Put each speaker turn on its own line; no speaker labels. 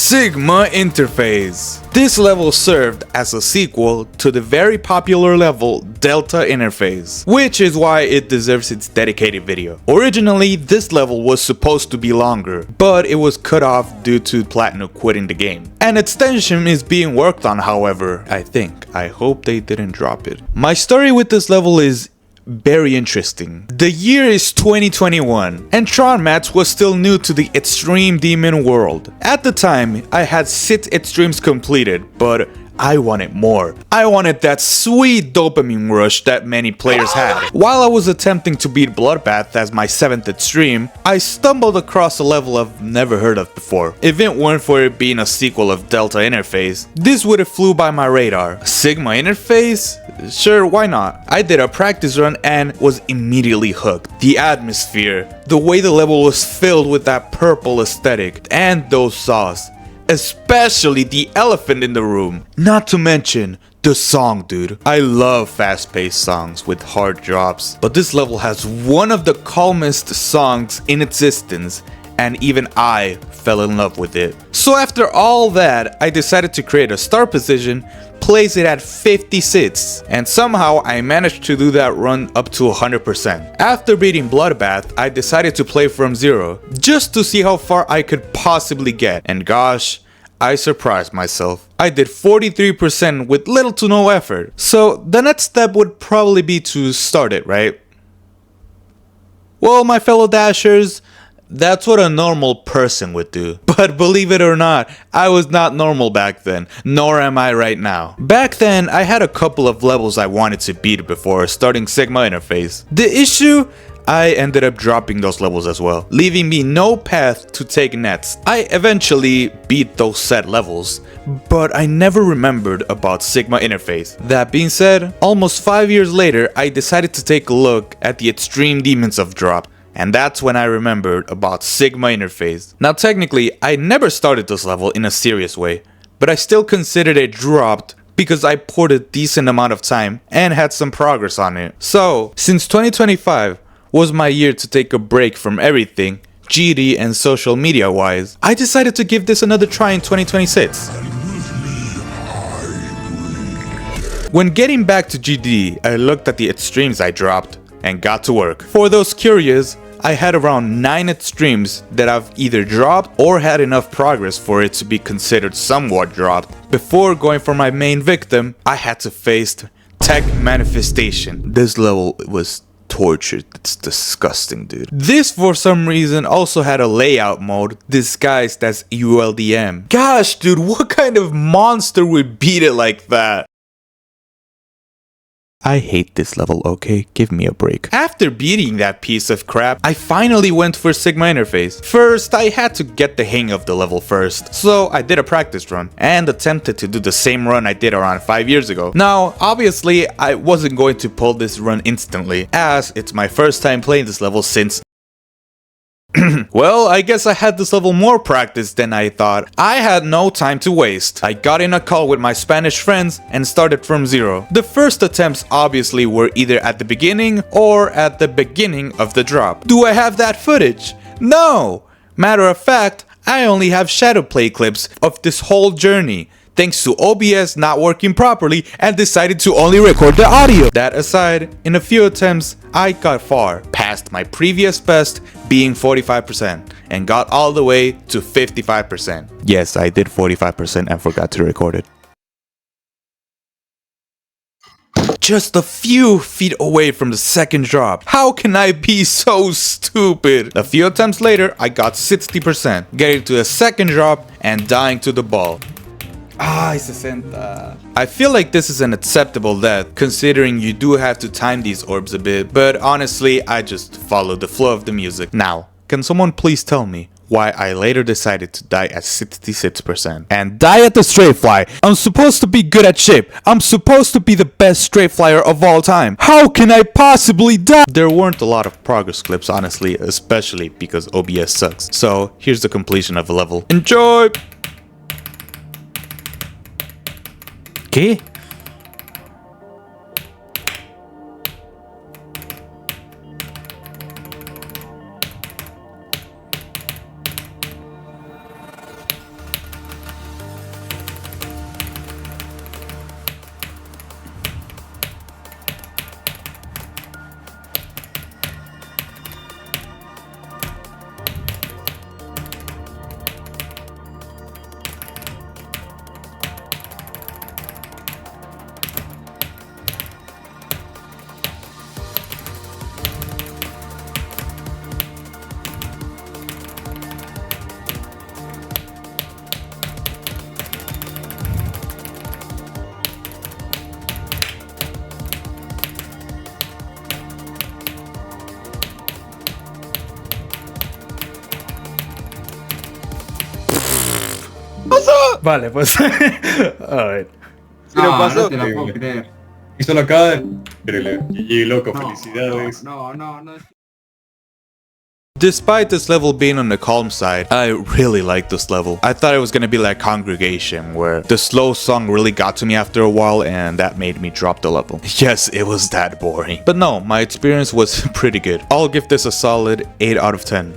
Sigma Interface. This level served as a sequel to the very popular level Delta Interface, which is why it deserves its dedicated video. Originally, this level was supposed to be longer, but it was cut off due to Platinum quitting the game. An extension is being worked on, however, I hope they didn't drop it. My story with this level is very interesting. The year is 2021, and TronMax was still new to the Extreme Demon world. At the time, I had 6 Extremes completed, but I wanted more. I wanted that sweet dopamine rush that many players had. While I was attempting to beat Bloodbath as my 7th Extreme, I stumbled across a level I've never heard of before. If it weren't for it being a sequel of Delta Interface, this would have flew by my radar. Sigma Interface? Sure, why not? I did a practice run and was immediately hooked. The atmosphere, the way the level was filled with that purple aesthetic, and those saws. Especially the elephant in the room. Not to mention the song, dude. I love fast-paced songs with hard drops, but this level has one of the calmest songs in existence, and even I fell in love with it. So after all that, I decided to create a start position, place it at 56, and somehow I managed to do that run up to 100%. After beating Bloodbath, I decided to play from 0, just to see how far I could possibly get, and gosh, I surprised myself. I did 43% with little to no effort, so the next step would probably be to start it, right? Well, my fellow Dashers, that's what a normal person would do. But believe it or not, I was not normal back then, nor am I right now. Back then, I had a couple of levels I wanted to beat before starting Sigma Interface. The issue? I ended up dropping those levels as well, leaving me no path to take next. I eventually beat those set levels, but I never remembered about Sigma Interface. That being said, almost 5 years later, I decided to take a look at the Extreme Demons of Drop. And that's when I remembered about Sigma Interface. Now technically, I never started this level in a serious way, but I still considered it dropped because I poured a decent amount of time and had some progress on it. So, since 2025 was my year to take a break from everything, GD and social media wise, I decided to give this another try in 2026. When getting back to GD, I looked at the Extremes I dropped and got to work. For those curious, I had around 9 Extremes that I've either dropped or had enough progress for it to be considered somewhat dropped. Before going for my main victim, I had to face Tech Manifestation. This level was tortured. It's disgusting, dude. This for some reason also had a layout mode disguised as ULDM. Gosh, dude, what kind of monster would beat it like that? I hate this level, okay? Give me a break. After beating that piece of crap, I finally went for Sigma Interface. First, I had to get the hang of the level first, so I did a practice run and attempted to do the same run I did around 5 years ago. Now, obviously, I wasn't going to pull this run instantly, as it's my first time playing this level since well, I guess I had this level more practice than I thought. I had no time to waste. I got in a call with my Spanish friends and started from 0. The first attempts obviously were either at the beginning or at the beginning of the drop. Do I have that footage? No! Matter of fact, I only have shadowplay clips of this whole journey, thanks to OBS not working properly and decided to only record the audio. That aside, in a few attempts, I got far, past my previous best being 45%, and got all the way to 55%. Yes, I did 45% and forgot to record it. Just a few feet away from the second drop. How can I be so stupid? A few attempts later, I got 60%, getting to the second drop and dying to the ball. Ah, 60. I feel like this is an acceptable death, considering you do have to time these orbs a bit, but honestly, I just followed the flow of the music. Now, can someone please tell me why I later decided to die at 66% and die at the straight fly? I'm supposed to be good at ship. I'm supposed to be the best straight flyer of all time. How can I possibly die? There weren't a lot of progress clips, honestly, especially because OBS sucks. So here's the completion of a level. Enjoy! ¿Qué?
¡Pasó!
Vale, pues. Alright.
Sí lo
No,
pasó.
no te la puedo creer.
Y solo acaba de... Increíble. GG, loco,
No,
felicidades.
no.
Despite this level being on the calm side, I really liked this level. I thought it was gonna be like Congregation, where the slow song really got to me after a while and that made me drop the level. Yes, it was that boring. But no, my experience was pretty good. I'll give this a solid 8 out of 10.